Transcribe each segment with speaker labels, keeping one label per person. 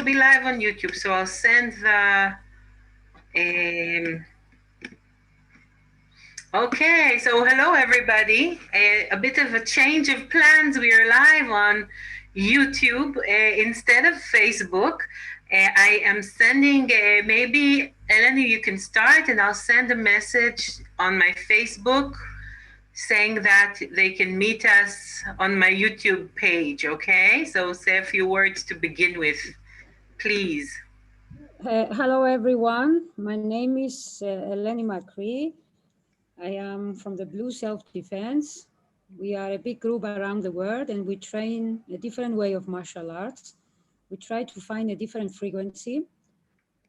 Speaker 1: will be live on YouTube, so I'll send the okay, so hello everybody. A bit of a change of plans. We are live on YouTube instead of Facebook. I am sending, maybe Eleni, you can start, and I'll send a message on my Facebook saying that they can meet us on my YouTube page, okay? So say a few words to begin with, please.
Speaker 2: Hello everyone, my name is Eleni Makri. I am from the Blue Self-Defense. We are a big group around the world and we train a different way of martial arts. We try to find a different frequency.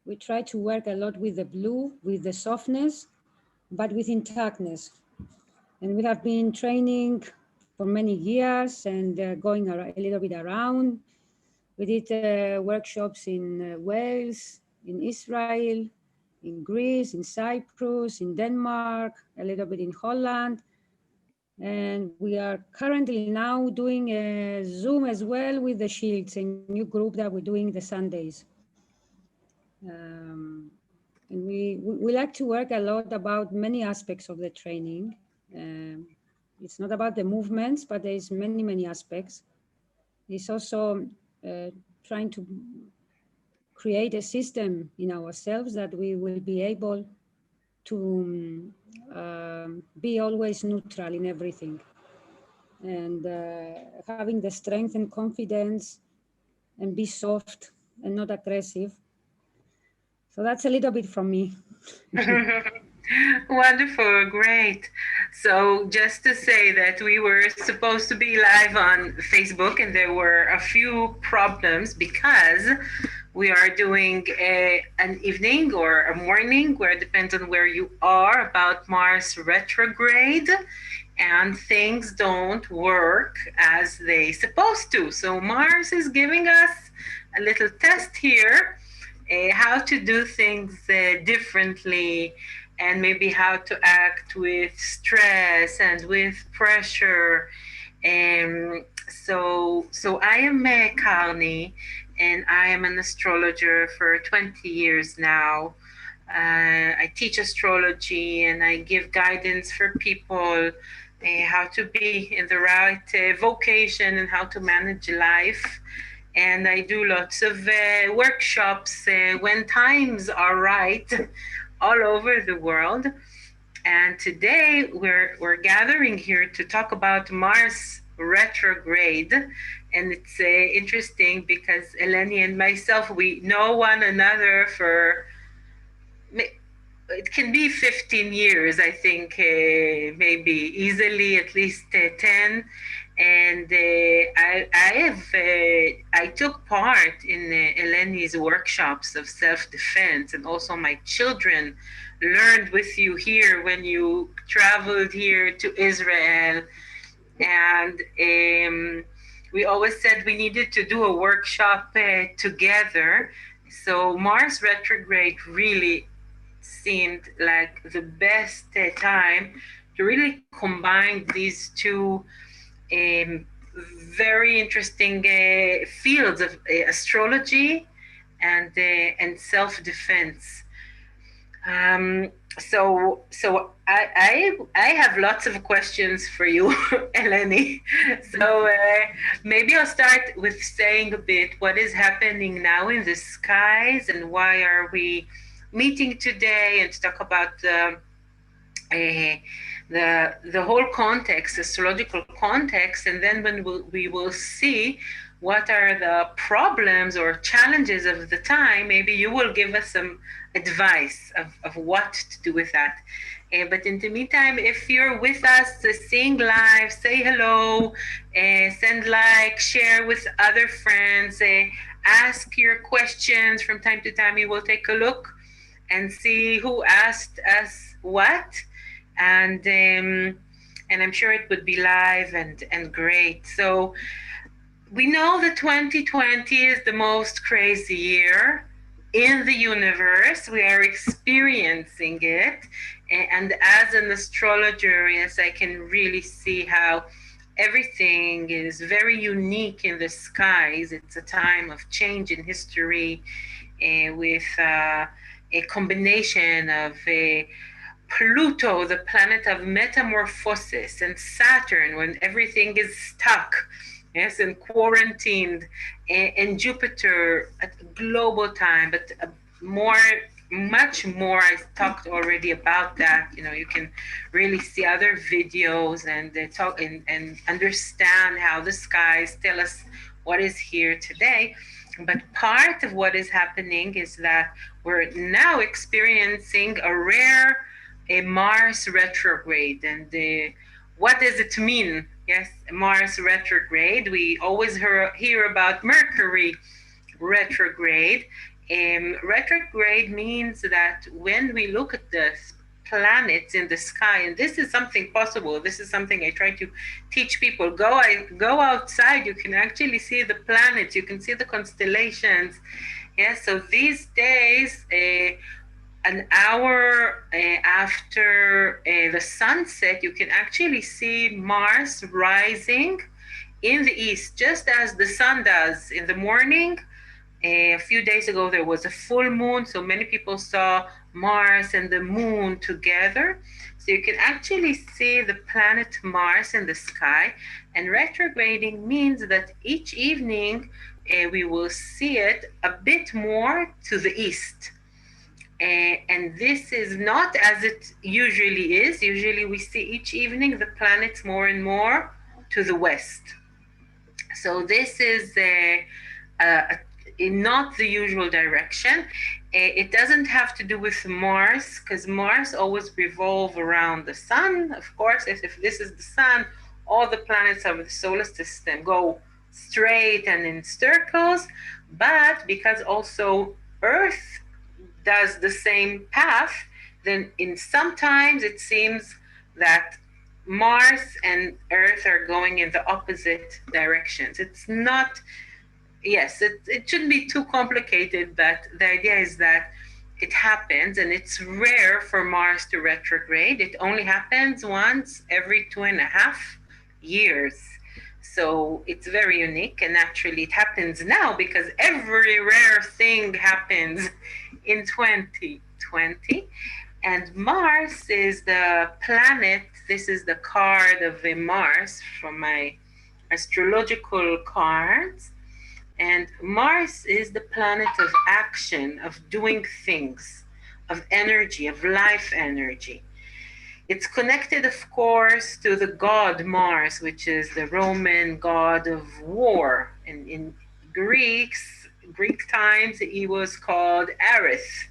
Speaker 2: We try to work a lot with the blue, with the softness, but with intactness. And we have been training for many years and going a little bit around. We did workshops in Wales, in Israel, in Greece, in Cyprus, in Denmark, a little bit in Holland. And we are currently now doing a Zoom as well with the Shields, a new group that we're doing the Sundays. And we like to work a lot about many aspects of the training. It's not about the movements, but there's many aspects. It's also trying to create a system in ourselves that we will be able to be always neutral in everything, and having the strength and confidence and be soft and not aggressive. So that's a little bit from me.
Speaker 1: Wonderful, great. So just to say that we were supposed to be live on Facebook and there were a few problems because we are doing an evening or a morning, where it depends on where you are, about Mars retrograde, and things don't work as they supposed to. So Mars is giving us a little test here, how to do things differently, and maybe how to act with stress and with pressure. So I am Karni, and I am an astrologer for 20 years now. I teach astrology and I give guidance for people how to be in the right vocation and how to manage life. And I do lots of workshops when times are right all over the world. And today we're gathering here to talk about Mars retrograde. And it's interesting because Eleni and myself, we know one another for, it can be 15 years, I think, maybe easily at least 10. And I took part in Eleni's workshops of self-defense, and also my children learned with you here when you traveled here to Israel. And we always said we needed to do a workshop together. So Mars retrograde really seemed like the best time to really combine these two very interesting fields of astrology and self-defense. So I have lots of questions for you, Eleni. So maybe I'll start with saying a bit what is happening now in the skies and why are we meeting today, and to talk about the whole context, astrological context, and then when we will see what are the problems or challenges of the time. Maybe you will give us some advice of what to do with that. But in the meantime, if you're with us seeing live, say hello, send like, share with other friends, ask your questions from time to time. We will take a look and see who asked us what, and I'm sure it would be live and great. So we know that 2020 is the most crazy year in the universe. We are experiencing it. And as an astrologer, yes, I can really see how everything is very unique in the skies. It's a time of change in history, with a combination of Pluto, the planet of metamorphosis, and Saturn, when everything is stuck, yes, and quarantined, and Jupiter at global time, but more, much more. I talked already about that. You know, you can really see other videos and talk and understand how the skies tell us what is here today. But part of what is happening is that we're now experiencing a Mars retrograde. And what does it mean? Yes, Mars retrograde. We always hear about Mercury retrograde. Retrograde means that when we look at the planets in the sky, and this is something possible, this is something I try to teach people. Go outside, you can actually see the planets, you can see the constellations. Yes, so these days, an hour after the sunset, you can actually see Mars rising in the east, just as the sun does in the morning. A few days ago, there was a full moon, so many people saw Mars and the moon together. So you can actually see the planet Mars in the sky. And retrograding means that each evening we will see it a bit more to the east. And this is not as it usually is. Usually we see each evening the planets more and more to the west. So this is not the usual direction. It doesn't have to do with Mars, because Mars always revolves around the sun. Of course, if this is the sun, all the planets of the solar system go straight and in circles. But because also Earth does the same path, then sometimes it seems that Mars and Earth are going in the opposite directions. It's not, yes, it shouldn't be too complicated, but the idea is that it happens, and it's rare for Mars to retrograde. It only happens once every 2.5 years. So it's very unique, and naturally it happens now because every rare thing happens in 2020. And Mars is the planet, this is the card of Mars from my astrological cards. And Mars is the planet of action, of doing things, of energy, of life energy. It's connected, of course, to the god Mars, which is the Roman god of war. And in Greek times, he was called Ares.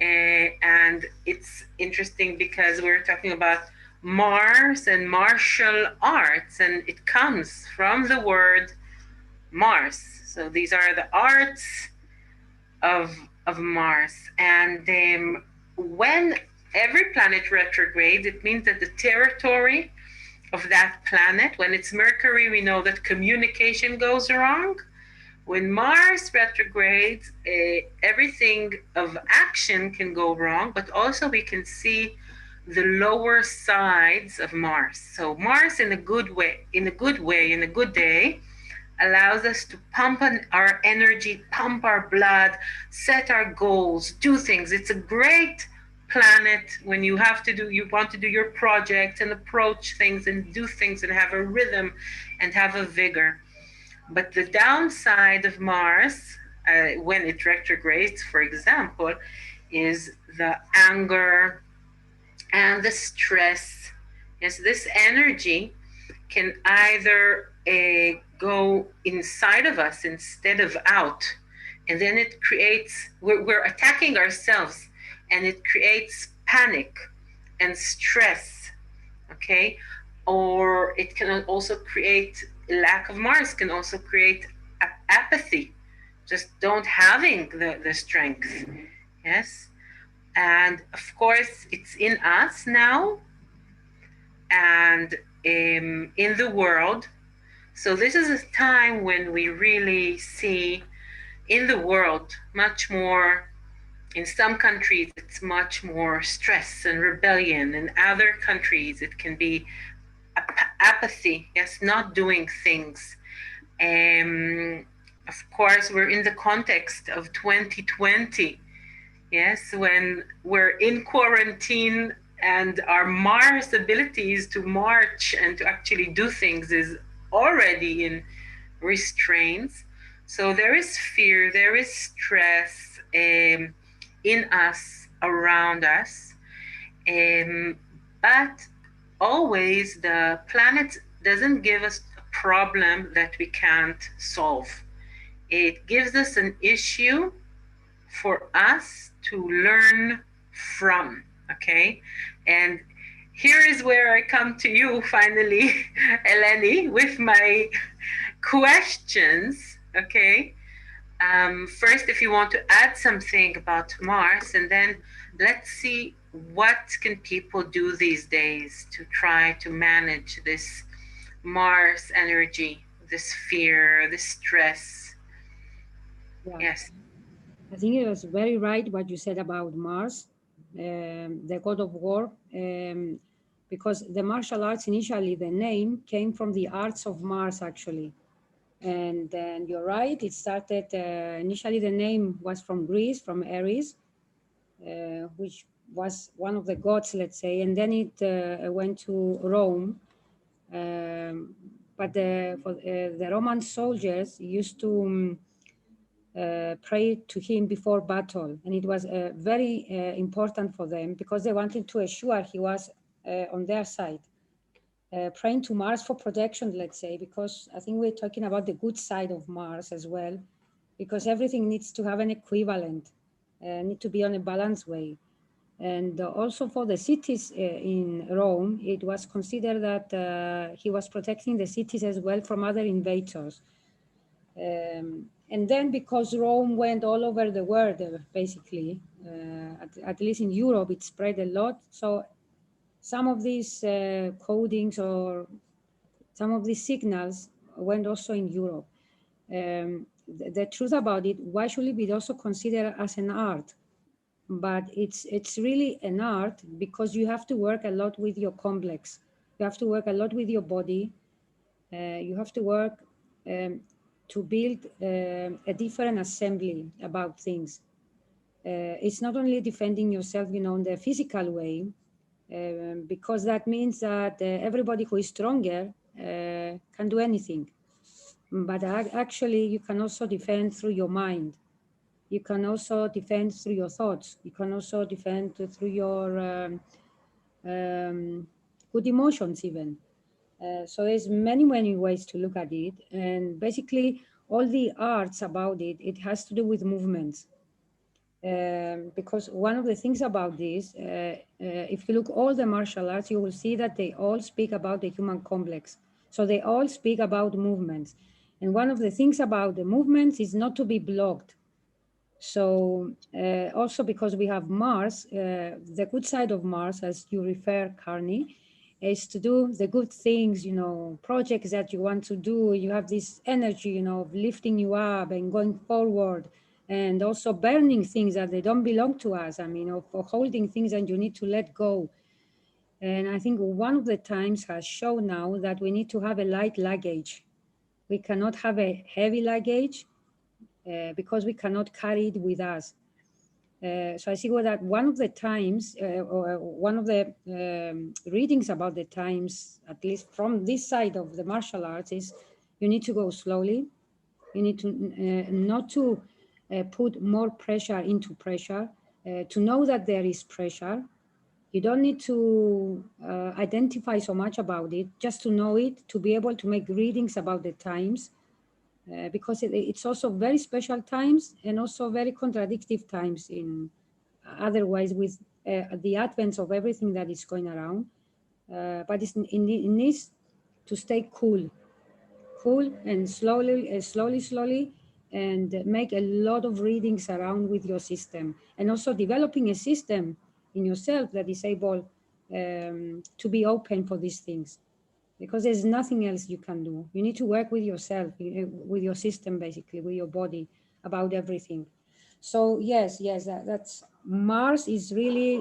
Speaker 1: And it's interesting because we're talking about Mars and martial arts, and it comes from the word Mars. So these are the arts of Mars. And when every planet retrogrades, it means that the territory of that planet, when it's Mercury, we know that communication goes wrong. When Mars retrogrades, everything of action can go wrong, but also we can see the lower sides of Mars. So Mars, in a good day, allows us to pump our energy, pump our blood, set our goals, do things. It's a great planet when you want to do your project and approach things and do things and have a rhythm and have a vigor. But the downside of Mars, when it retrogrades, for example, is the anger and the stress. Yes, this energy can either go inside of us instead of out. And then it creates, we're attacking ourselves, and it creates panic and stress, okay? Or it can also create, lack of Mars can also create apathy, just don't having the strength, yes? And of course, it's in us now and in the world. So this is a time when we really see in the world much more. In some countries, it's much more stress and rebellion. In other countries, it can be apathy, yes, not doing things. Of course, we're in the context of 2020, yes, when we're in quarantine and our Mars abilities to march and to actually do things is already in restraints. So there is fear, there is stress in us, around us. But always the planet doesn't give us a problem that we can't solve. It gives us an issue for us to learn from. Okay. And here is where I come to you finally, Eleni, with my questions. Okay. First, if you want to add something about Mars, and then let's see what can people do these days to try to manage this Mars energy, this fear, this stress.
Speaker 2: Yeah,
Speaker 1: Yes.
Speaker 2: I think it was very right what you said about Mars, the god of war, because the martial arts initially, the name came from the arts of Mars actually. And then you're right, it started, initially the name was from Greece, from Ares, which was one of the gods, let's say, and then it went to Rome. But the Roman soldiers used to pray to him before battle, and it was very important for them because they wanted to assure he was on their side. Praying to Mars for protection, let's say, because I think we're talking about the good side of Mars as well, because everything needs to have an equivalent, need to be on a balanced way. And also for the cities in Rome, it was considered that he was protecting the cities as well from other invaders. And then because Rome went all over the world, basically, at least in Europe, it spread a lot. So some of these codings or some of these signals went also in Europe. The truth about it, why should it be also considered as an art? But it's really an art because you have to work a lot with your complex. You have to work a lot with your body. You have to work to build a different assembly about things. It's not only defending yourself, in the physical way, because that means that everybody who is stronger can do anything. But actually, you can also defend through your mind. You can also defend through your thoughts. You can also defend through your good emotions, even. So there's many, many ways to look at it. And basically, all the arts about it, it has to do with movements. Because one of the things about this, if you look all the martial arts, you will see that they all speak about the human complex. So they all speak about movements. And one of the things about the movements is not to be blocked. So also because we have Mars, the good side of Mars, as you refer, Karni, is to do the good things, projects that you want to do. You have this energy, of lifting you up and going forward, and also burning things that they don't belong to us. I mean, of holding things that you need to let go. And I think one of the times has shown now that we need to have a light luggage. We cannot have a heavy luggage because we cannot carry it with us. So I see that one of the times, or one of the readings about the times, at least from this side of the martial arts, is you need to go slowly. You need to not to put more pressure into pressure, to know that there is pressure. You don't need to identify so much about it, just to know it, to be able to make readings about the times, because it's also very special times and also very contradictive times in otherwise with the advent of everything that is going around. But it needs to stay cool and slowly, and make a lot of readings around with your system, and also developing a system in yourself that is able to be open for these things, because there's nothing else you can do. You need to work with yourself, with your system, basically, with your body, about everything. So yes, that's Mars is really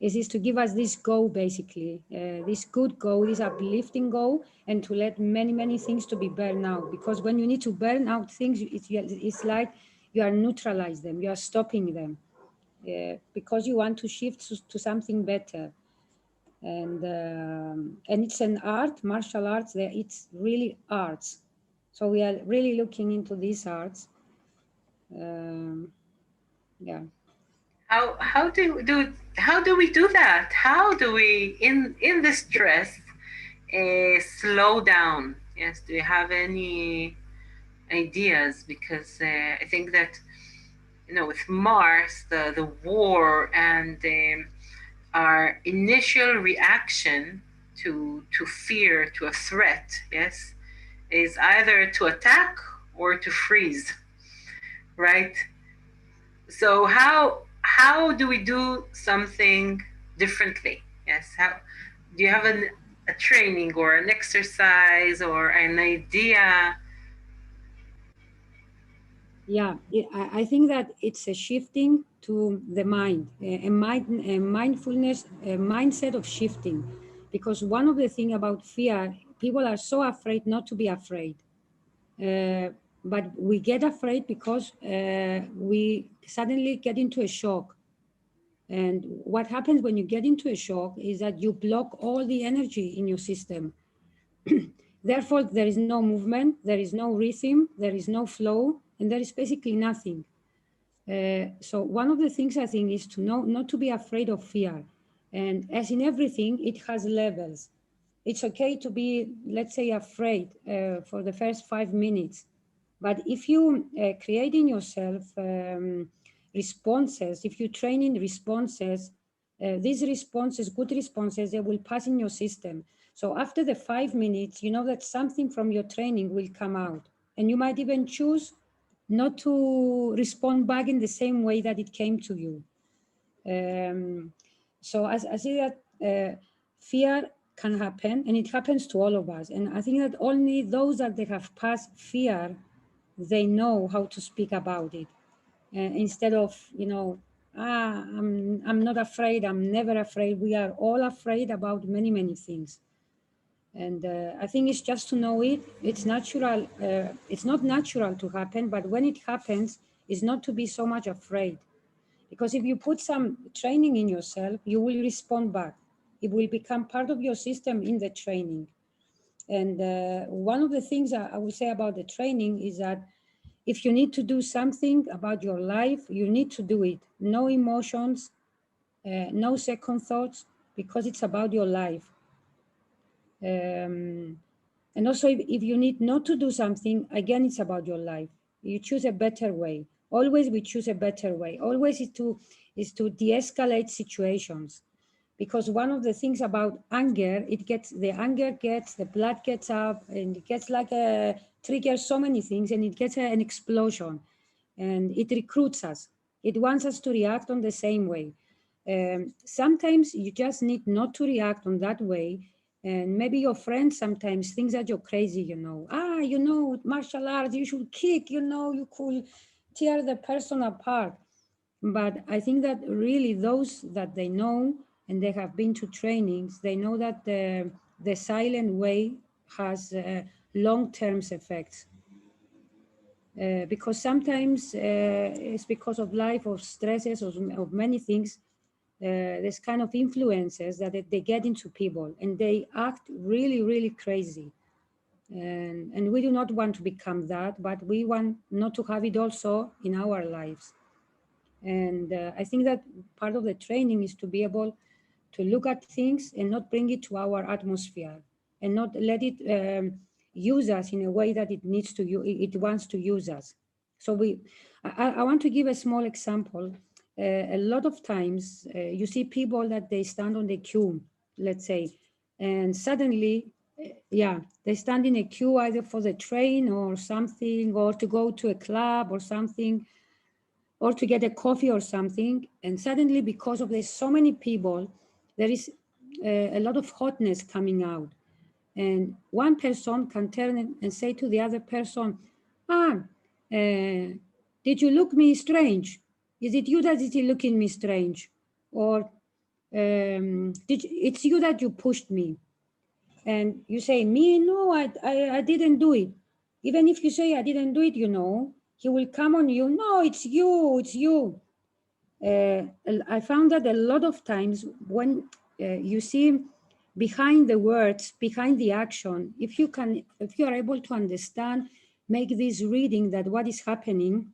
Speaker 2: is to give us this go, basically, this good go, this uplifting go, and to let many things to be burned out. Because when you need to burn out things, it's like you are neutralize them, you are stopping them, because you want to shift to something better. And it's an art, martial arts. There, it's really arts. So we are really looking into these arts. Yeah.
Speaker 1: How do we do that? How do we in the stress slow down? Yes, do you have any ideas? Because I think that with Mars, the war and our initial reaction to fear, to a threat, yes, is either to attack or to freeze, right? So how do we do something differently? Yes, how do you have a training or an exercise or an idea?
Speaker 2: Yeah, I think that it's a shifting to the mind, a mindfulness, a mindset of shifting. Because one of the things about fear, people are so afraid not to be afraid. But we get afraid because we suddenly get into a shock. And what happens when you get into a shock is that you block all the energy in your system. Therefore, there is no movement, there is no rhythm, there is no flow, and there is basically nothing. So one of the things I think is to know not to be afraid of fear. And as in everything, it has levels. It's okay to be, let's say, afraid for the first 5 minutes. But if you create in yourself responses, if you train in responses, these responses, good responses, they will pass in your system. So after the 5 minutes, you know that something from your training will come out. And you might even choose not to respond back in the same way that it came to you. So I see that fear can happen, and it happens to all of us. And I think that only those that they have passed fear, they know how to speak about it. Instead of, I'm not afraid, I'm never afraid. We are all afraid about many things. And I think it's just to know it. It's natural. It's not natural to happen, but when it happens, it's not to be so much afraid. Because if you put some training in yourself, you will respond back. It will become part of your system in the training. And one of the things I will say about the training is that if you need to do something about your life, you need to do it. No emotions, no second thoughts, because it's about your life. And also, if you need not to do something, again, it's about your life. You choose a better way. Always we choose a better way. Always is to de-escalate situations. Because one of the things about anger, the blood gets up, and it gets like a trigger so many things, and it gets an explosion, and it recruits us. It wants us to react on the same way. Sometimes you just need not to react on that way. And maybe your friend sometimes thinks that you're crazy, martial arts, you should kick, you could tear the person apart. But I think that really those that they know and they have been to trainings, they know that the silent way has long-term effects. Because sometimes it's because of life or stresses of many things, there's kind of influences that they get into people and they act really crazy. And we do not want to become that, but we want not to have it also in our lives. And I think that part of the training is to be able to look at things and not bring it to our atmosphere and not let it use us in a way that it wants to use us. So I want to give a small example. A lot of times you see people that they stand on the queue, let's say, and suddenly, they stand in a queue either for the train or something, or to go to a club or something, or to get a coffee or something. And suddenly, because of there's so many people, there is a lot of hotness coming out. And one person can turn and say to the other person, did you look me strange? Is it you that is looking me strange? Or it's you that you pushed me. And you say, me, no, I didn't do it. Even if you say I didn't do it, he will come on you. No, it's you, it's you. I found that a lot of times when you see behind the words, behind the action, if you are able to understand, make this reading that what is happening,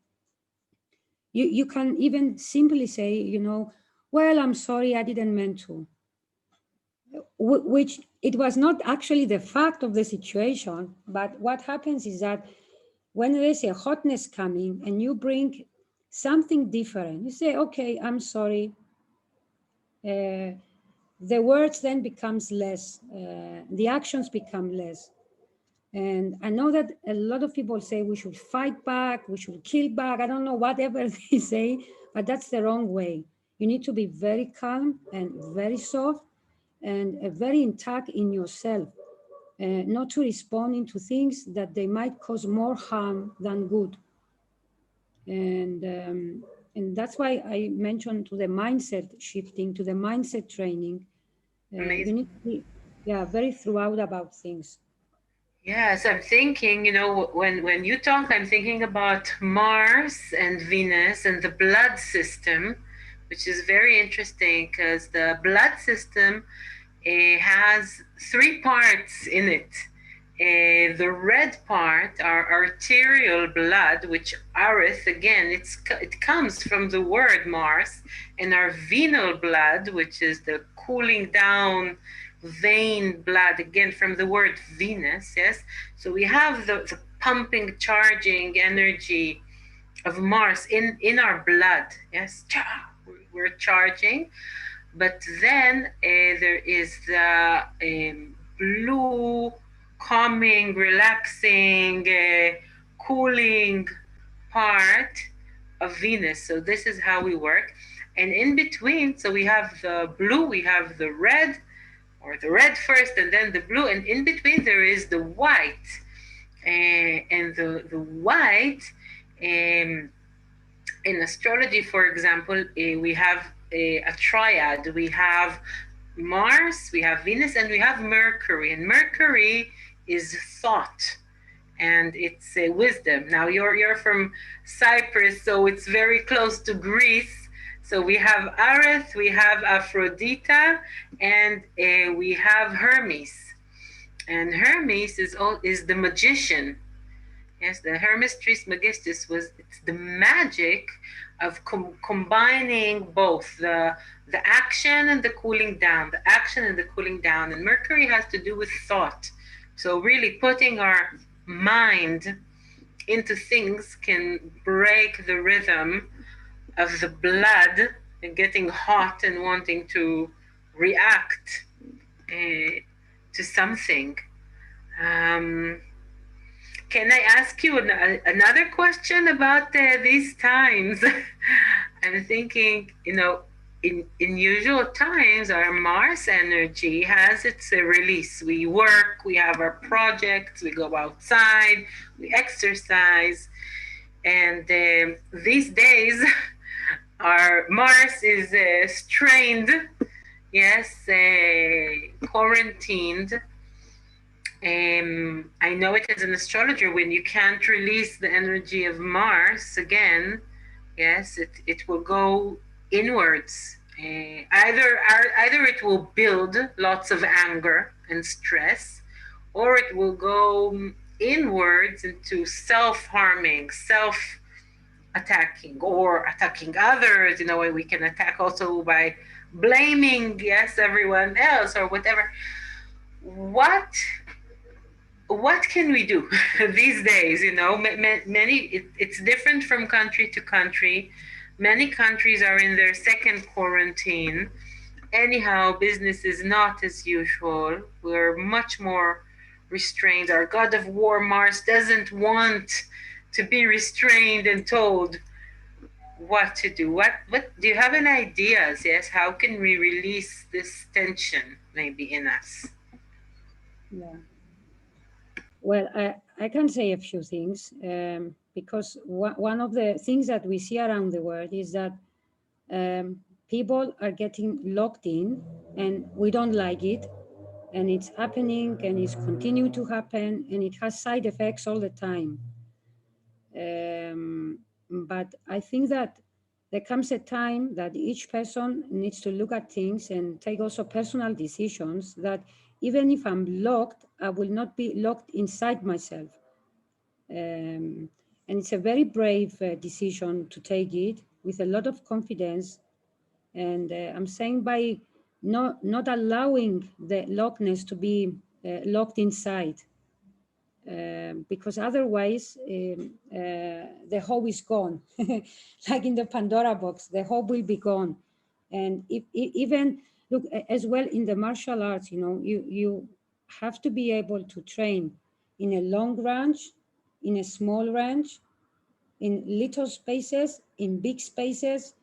Speaker 2: you can even simply say, well, I'm sorry, I didn't mean to. Which it was not actually the fact of the situation, but what happens is that when there's a hotness coming and you bring something different, you say, okay, I'm sorry. The words then becomes less, the actions become less. And I know that a lot of people say we should fight back, we should kill back. I don't know, whatever they say, but that's the wrong way. You need to be very calm and very soft and very intact in yourself, not to respond into things that they might cause more harm than good. And that's why I mentioned to the mindset shifting, to the mindset training. You
Speaker 1: Amazing.
Speaker 2: need to be, yeah, very throughout about things.
Speaker 1: Yes, I'm thinking, when you talk, I'm thinking about Mars and Venus and the blood system, which is very interesting because the blood system has three parts in it. The red part, our arterial blood, which arith, again, it comes from the word Mars, and our venal blood, which is the cooling down vein blood, again, from the word Venus, yes? So we have the pumping, charging energy of Mars in our blood, yes? We're charging. But then there is the blue, calming, relaxing, cooling part of Venus. So this is how we work. And in between, so we have the blue, we have the red, or the red first, and then the blue. And in between, there is the white. And the white, in astrology, for example, we have a triad. We have Mars, we have Venus, and we have Mercury. And Mercury is thought, and it's wisdom. Now you're from Cyprus, so it's very close to Greece. So we have Areth, we have Aphrodita, and we have Hermes. And Hermes is the magician. Yes, the Hermes Trismegistus it's the magic of combining both the action and the cooling down, the action and the cooling down. And Mercury has to do with thought. So really putting our mind into things can break the rhythm of the blood and getting hot and wanting to react to something. Um, Can I ask you another question about these times? I'm thinking, in usual times, our Mars energy has its release. We work, we have our projects, we go outside, we exercise. And these days, our Mars is strained, yes, quarantined. I know it as an astrologer, when you can't release the energy of Mars again, yes, it will go inwards. Either it will build lots of anger and stress, or it will go inwards into self-harming, self-attacking, or attacking others. We can attack also by blaming, yes, everyone else or whatever. What can we do these days? It's different from country to country. Many countries are in their second quarantine. Anyhow, business is not as usual. We're much more restrained. Our god of war, Mars, doesn't want to be restrained and told what to do. What do you have any ideas? Yes, how can we release this tension maybe in us?
Speaker 2: Yeah. Well, I can say a few things, because one of the things that we see around the world is that People are getting locked in and we don't like it. And it's happening and it's continuing to happen and it has side effects all the time. Um, but I think that there comes a time that each person needs to look at things and take also personal decisions that even if I'm locked, I will not be locked inside myself. And it's a very brave decision to take it with a lot of confidence. And I'm saying by not allowing the lockness to be locked inside, because otherwise the hope is gone. Like in the Pandora box, the hope will be gone. And even look as well in the martial arts, you have to be able to train in a long range, in a small range, in little spaces, in big spaces,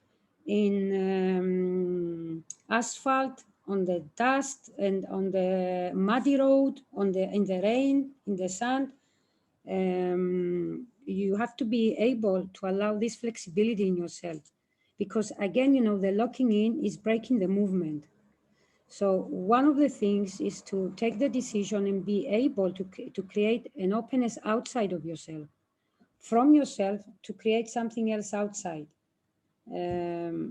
Speaker 2: in asphalt, on the dust and on the muddy road, in the rain, in the sand. You have to be able to allow this flexibility in yourself, because again, the locking in is breaking the movement. So one of the things is to take the decision and be able to create an openness outside of yourself, from yourself to create something else outside.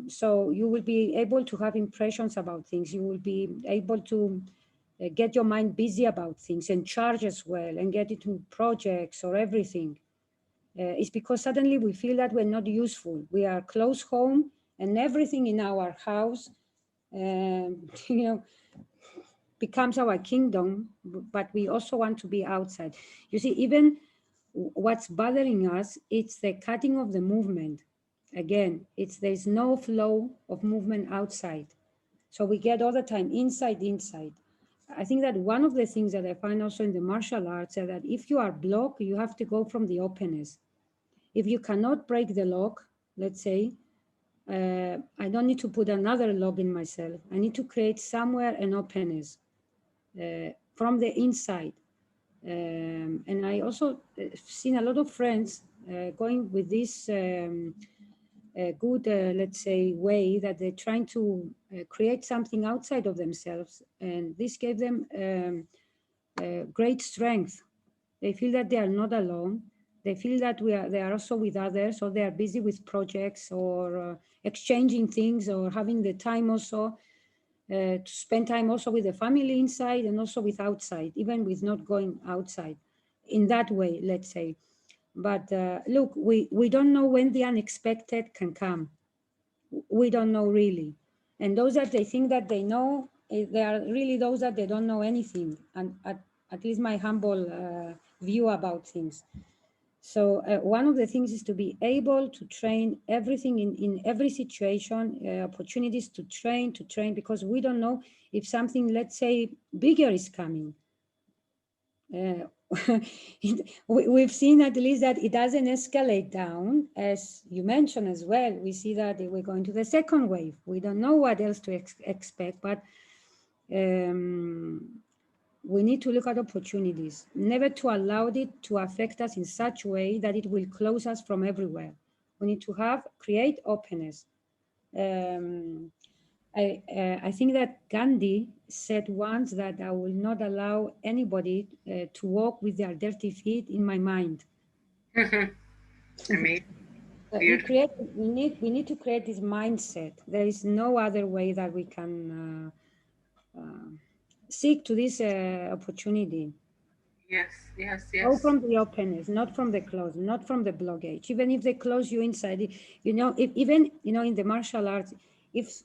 Speaker 2: So you will be able to have impressions about things. You will be able to get your mind busy about things and charge as well and get into projects or everything. It's because suddenly we feel that we're not useful. We are close home and everything in our house, you know, becomes our kingdom, but we also want to be outside. You see, even what's bothering us, it's the cutting of the movement. Again, there's no flow of movement outside. So we get all the time inside, inside. I think that one of the things that I find also in the martial arts is that if you are blocked, you have to go from the openness. If you cannot break the lock, let's say, I don't need to put another lock in myself. I need to create somewhere an openness from the inside. And I also seen a lot of friends going with this good, let's say, way that they're trying to create something outside of themselves. And this gave them great strength. They feel that they are not alone. They feel that they are also with others, or they are busy with projects or exchanging things or having the time also to spend time also with the family inside and also with outside, even with not going outside in that way, let's say. But look, we don't know when the unexpected can come. We don't know really. And those that they think that they know, they are really those that they don't know anything. And at least my humble view about things. So one of the things is to be able to train everything in every situation, opportunities to train, because we don't know if something, let's say, bigger is coming. We've seen at least that it doesn't escalate down, as you mentioned as well. We see that we're going to the second wave. We don't know what else to expect, but we need to look at opportunities, never to allow it to affect us in such a way that it will close us from everywhere. We need to create openness. I think that Gandhi said once that I will not allow anybody to walk with their dirty feet in my mind.
Speaker 1: Amazing.
Speaker 2: We
Speaker 1: Beautiful.
Speaker 2: create. We need to create this mindset. There is no other way that we can seek to this opportunity.
Speaker 1: Yes, yes,
Speaker 2: Go
Speaker 1: yes.
Speaker 2: from the openness, not from the close, not from the blockage. Even if they close you inside, if even in the martial arts, if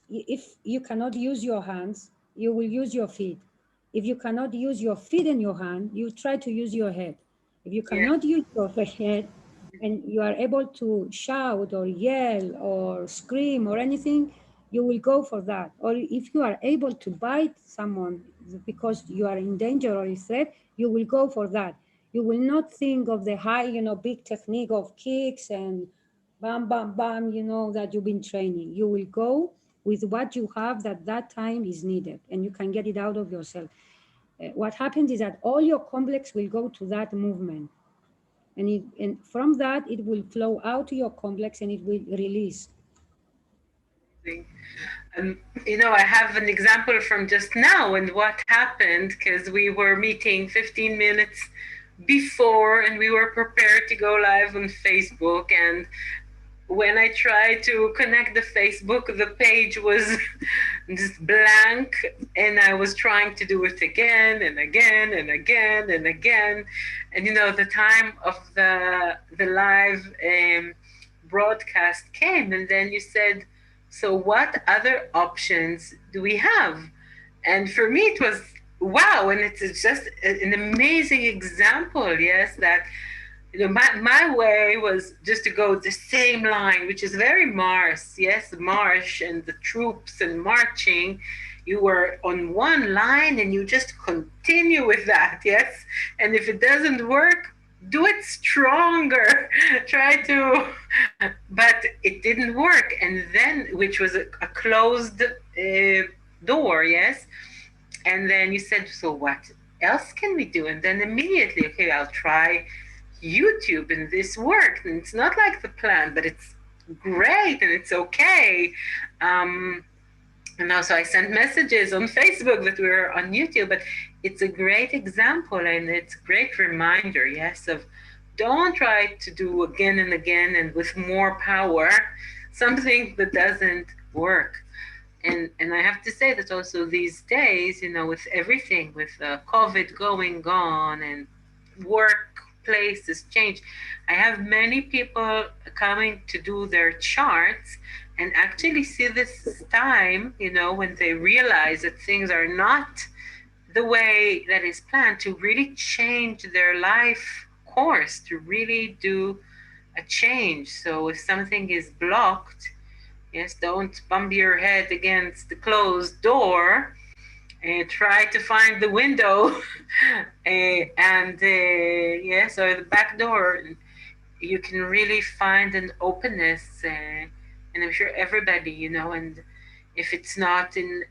Speaker 2: you cannot use your hands, you will use your feet. If you cannot use your feet and your hand, you try to use your head. If you
Speaker 1: Yes,
Speaker 2: cannot use your head, and you are able to shout or yell or scream or anything, you will go for that. Or if you are able to bite someone because you are in danger or in threat, you will go for that. You will not think of the high, big technique of kicks and bam, bam, bam, that you've been training. You will go with what you have that time is needed, and you can get it out of yourself. What happens is that all your complex will go to that movement. And from that, it will flow out to your complex and it will release.
Speaker 1: amazing. Um, I have an example from just now and what happened because we were meeting 15 minutes before and we were prepared to go live on Facebook. And when I tried to connect the Facebook, the page was just blank, and I was trying to do it again and again and again and again. And the time of the live broadcast came, and then you said, "So, what other options do we have?" And for me, it was wow, and it's just an amazing example. Yes, that my way was just to go the same line, which is very Mars. Yes, march and the troops and marching. You were on one line and you just continue with that. Yes, and if it doesn't work, do it stronger. Try to, but it didn't work. And then, which was a closed door. Yes, and then you said, so what else can we do? And then immediately, okay, I'll try YouTube, and this worked. And it's not like the plan, but it's great and it's okay. Um, and also, I sent messages on Facebook that we were on YouTube, but it's a great example and it's a great reminder, yes, of don't try to do again and again and with more power something that doesn't work. And I have to say that also these days, with everything, with COVID going on and workplaces change, I have many people coming to do their charts and actually see this time, when they realize that things are not the way that is planned, to really change their life course, to really do a change. So if something is blocked, yes, don't bump your head against the closed door. Try to find the window, and yes, or the back door. You can really find an openness, and I'm sure everybody, and if it's not in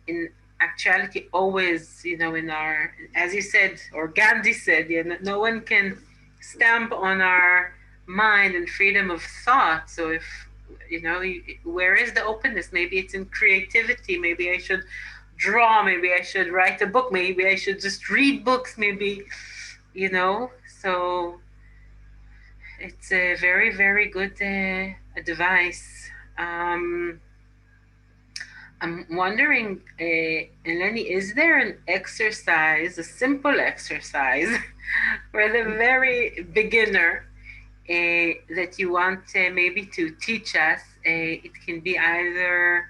Speaker 1: actuality, always, in our, as you said, or Gandhi said, no one can stamp on our mind and freedom of thought. So if where is the openness? Maybe it's in creativity. Maybe I should draw. Maybe I should write a book. Maybe I should just read books. Maybe, so it's a very, very good advice. I'm wondering, Eleni, is there an exercise, a simple exercise, for the very beginner that you want maybe to teach us? It can be either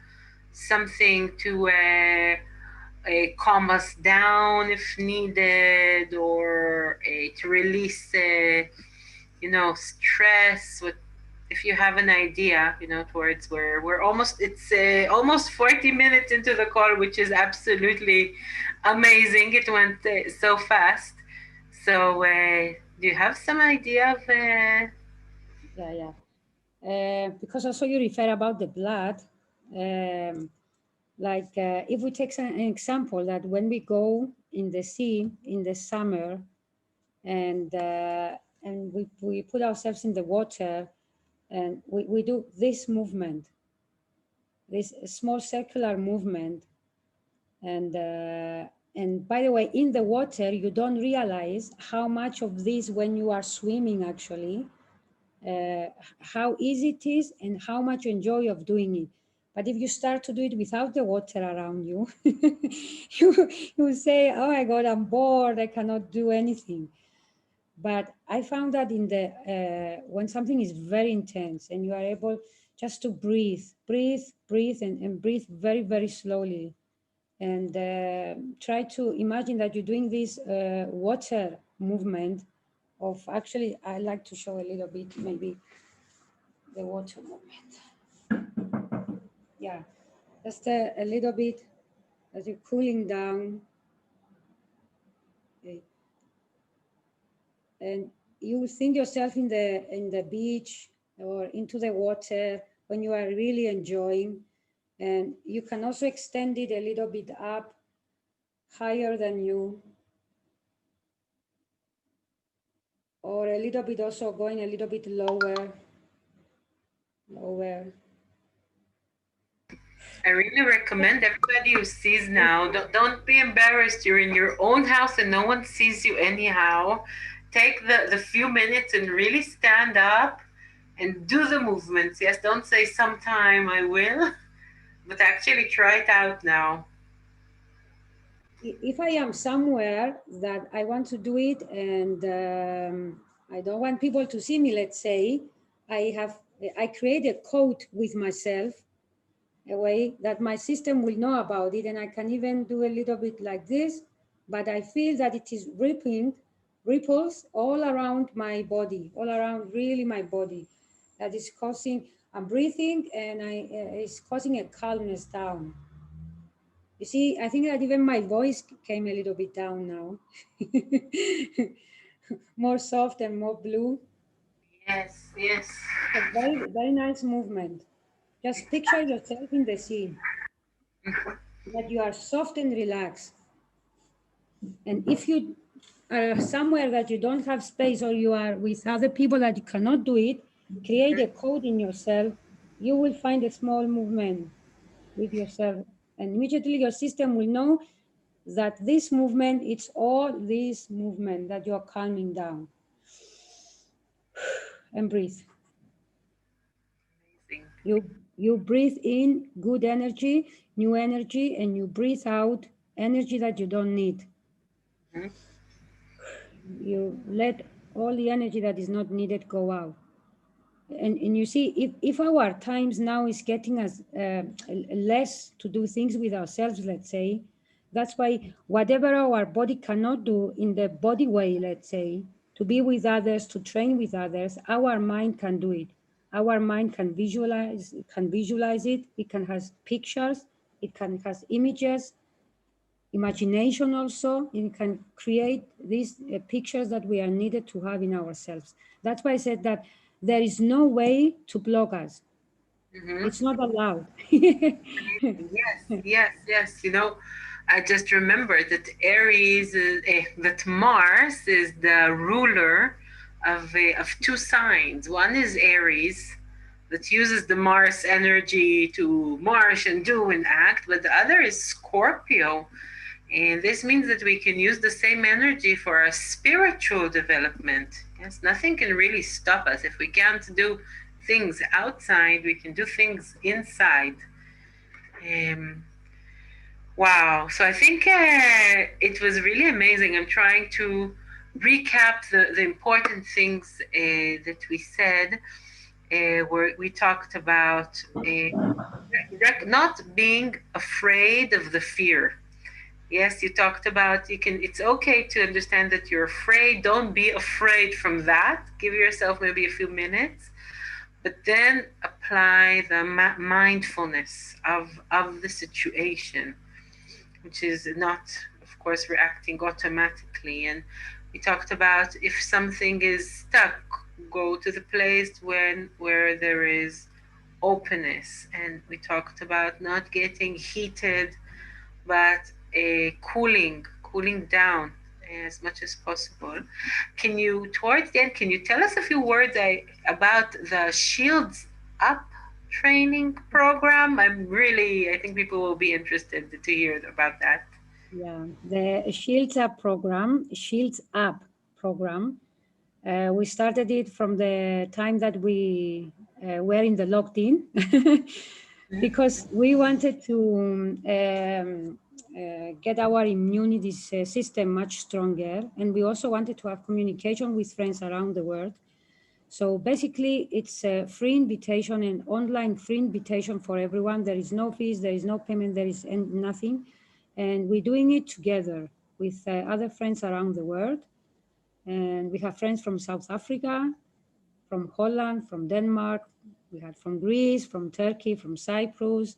Speaker 1: something to calm us down if needed, or to release, stress. If you have an idea, towards where we're almost, it's almost 40 minutes into the call, which is absolutely amazing. It went so fast. So, do you have some idea of?
Speaker 2: Yeah. Because also you refer about the blood. If we take an example that when we go in the sea in the summer and we put ourselves in the water and we do this movement, this small circular movement, and by the way, in the water you don't realize how much of this when you are swimming actually, how easy it is and how much you enjoy of doing it. But if you start to do it without the water around you, you say, "Oh my God, I'm bored. I cannot do anything." But I found that in the when something is very intense and you are able just to breathe, and breathe very, very slowly, and try to imagine that you're doing this water movement of actually, I like to show a little bit maybe the water movement. Yeah, just a little bit as you're cooling down. Okay. And you think yourself in the beach or into the water when you are really enjoying. And you can also extend it a little bit up, higher than you, or a little bit also going a little bit lower.
Speaker 1: I really recommend everybody who sees now, don't be embarrassed. You're in your own house and no one sees you anyhow. Take the few minutes and really stand up and do the movements. Yes, don't say sometime I will, but actually try it out now.
Speaker 2: If I am somewhere that I want to do it and I don't want people to see me, let's say, I create a code with myself, a way that my system will know about it, and I can even do a little bit like this, but I feel that it is ripples all around my body, all around really my body, that is causing, I'm breathing and it's causing a calmness down. You see, I think that even my voice came a little bit down now. More soft and more blue.
Speaker 1: Yes, yes.
Speaker 2: A very, very nice movement. Just picture yourself in the scene, that you are soft and relaxed. And if you are somewhere that you don't have space or you are with other people that you cannot do it, create a code in yourself. You will find a small movement with yourself. And immediately your system will know that this movement, it's all this movement that you're calming down. And breathe.
Speaker 1: Amazing.
Speaker 2: You breathe in good energy, new energy, and you breathe out energy that you don't need.
Speaker 1: Mhm.
Speaker 2: You let all the energy that is not needed go out. And you see, if our times now is getting us less to do things with ourselves, let's say, that's why whatever our body cannot do in the body way, let's say, to be with others, to train with others, our mind can do it. Our mind can visualize it. It can has pictures. It can has images, imagination also. It can create these pictures that we are needed to have in ourselves. That's why I said that there is no way to block us.
Speaker 1: Mhm.
Speaker 2: It's not allowed.
Speaker 1: Yes, yes, yes. I just remembered that that Mars is the ruler of two signs. One is Aries, that uses the Mars energy to march and do and act, but the other is Scorpio. And this means that we can use the same energy for our spiritual development. Yes, nothing can really stop us. If we can't do things outside, we can do things inside. Um, wow. So I think it was really amazing. I'm trying to recap the important things that we said, where we talked about not being afraid of the fear. Yes, you talked about it's okay to understand that you're afraid. Don't be afraid from that. Give yourself maybe a few minutes, but then apply the mindfulness of the situation, which is not, of course, reacting automatically. And we talked about if something is stuck, go to the place where there is openness. And we talked about not getting heated, but cooling down as much as possible. Towards the end, can you tell us a few words about the Shields Up training program? I think people will be interested to hear about that.
Speaker 2: Yeah, the Shields Up program. We started it from the time that we were in the locked in because we wanted to get our immunity system much stronger. And we also wanted to have communication with friends around the world. So basically, it's a free invitation, an online free invitation for everyone. There is no fees, there is no payment, there is nothing. And we're doing it together with other friends around the world. And we have friends from South Africa, from Holland, from Denmark. We had from Greece, from Turkey, from Cyprus.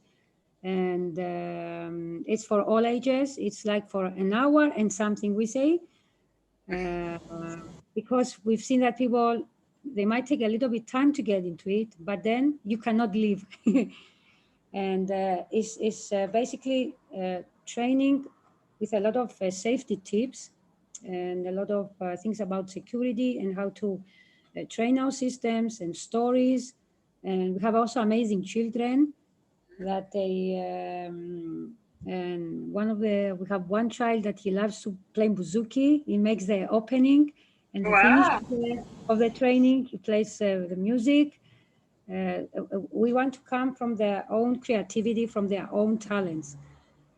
Speaker 2: And it's for all ages. It's like for an hour and something, we say, uh, because we've seen that people, they might take a little bit time to get into it, but then you cannot leave. And it's basically training with a lot of safety tips and a lot of things about security and how to train our systems and stories. And we have also amazing children that and we have one child that he loves to play buzuki. He makes the opening and the finish
Speaker 1: Wow.
Speaker 2: of the training. He plays the music. We want to come from their own creativity, from their own talents.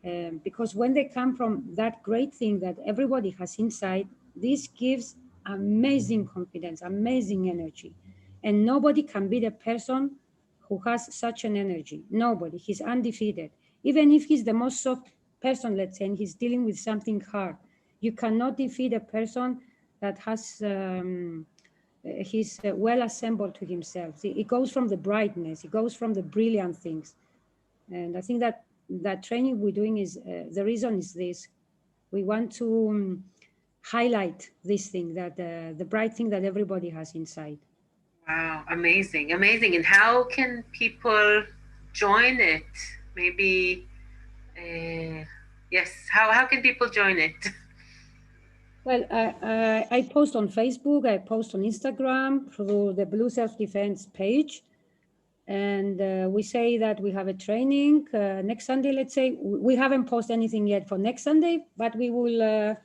Speaker 2: Because when they come from that great thing that everybody has inside, this gives amazing confidence, amazing energy. And nobody can be the person who has such an energy. Nobody. He's undefeated. Even if he's the most soft person, let's say, and he's dealing with something hard, you cannot defeat a person that has. He's well assembled to himself. It goes from the brightness, it goes from the brilliant things. And I think that that training we're doing is the reason is this. We want to highlight this thing, that the bright thing that everybody has inside.
Speaker 1: Wow, amazing, amazing. And how can people join it? Maybe, yes, how can people join it?
Speaker 2: Well, I post on Facebook, I post on Instagram through the Blue Self Defense page. And we say that we have a training next Sunday, let's say. We haven't posted anything yet for next Sunday, but we will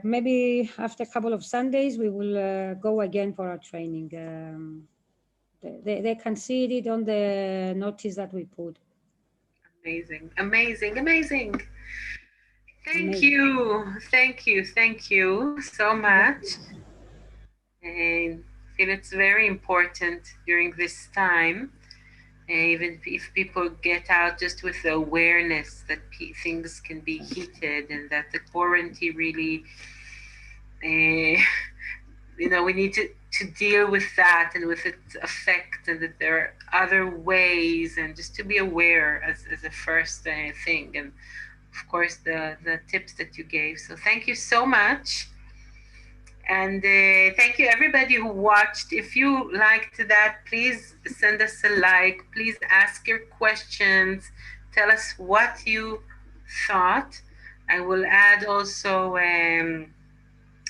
Speaker 2: maybe after a couple of Sundays, we will go again for our training. They can see it on the notice that we put.
Speaker 1: Amazing, amazing, amazing. Thank
Speaker 2: Amazing.
Speaker 1: you, thank you, thank you so much. And I feel it's very important during this time, even if people get out just with the awareness that things can be heated and that the quarantine really, uh, we need to deal with that and with its effect, and that there are other ways, and just to be aware as a first thing. And of course, the tips that you gave. So thank you so much. And thank you everybody who watched. If you liked that, please send us a like. Please ask your questions. Tell us what you thought. I will add also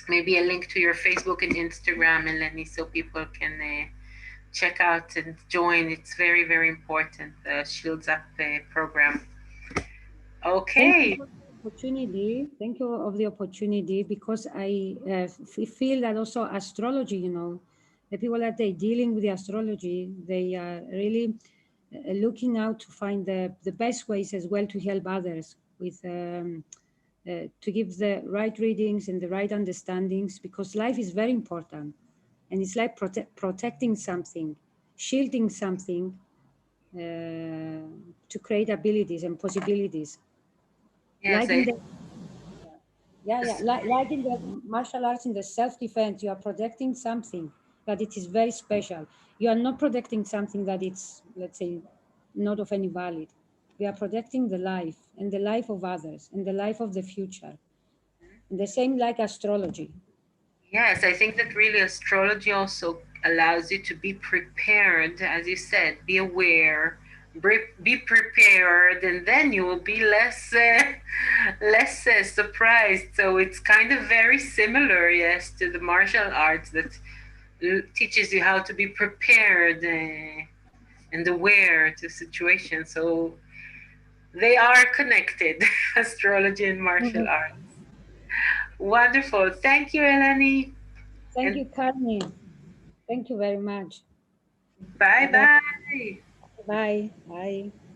Speaker 1: maybe a link to your Facebook and Instagram, Eleni, so people can check out and join. It's very, very important, the Shields Up program.
Speaker 2: Thank you
Speaker 1: Okay.
Speaker 2: for the opportunity. Thank you of the opportunity, because I feel that also astrology, the people that they dealing with the astrology, they are really looking out to find the best ways as well to help others with to give the right readings and the right understandings, because life is very important, and it's like protecting something, shielding something to create abilities and possibilities.
Speaker 1: Yes,
Speaker 2: Like in the like in the martial arts, in the self-defense, you are protecting something that it is very special. You are not protecting something that it's, let's say, not of any value. We are protecting the life and the life of others and the life of the future. And the same like astrology.
Speaker 1: yes, I think that really astrology also allows you to be prepared, as you said, be aware, be prepared, and then you will be less less surprised. So it's kind of very similar, yes, to the martial arts that teaches you how to be prepared and aware to situations. So they are connected, astrology and martial
Speaker 2: Mhm.
Speaker 1: arts. Wonderful. Thank you, Eleni.
Speaker 2: Thank
Speaker 1: And
Speaker 2: you, Karni. Thank you very much.
Speaker 1: bye
Speaker 2: Bye-bye.
Speaker 1: bye.
Speaker 2: Bye. Bye.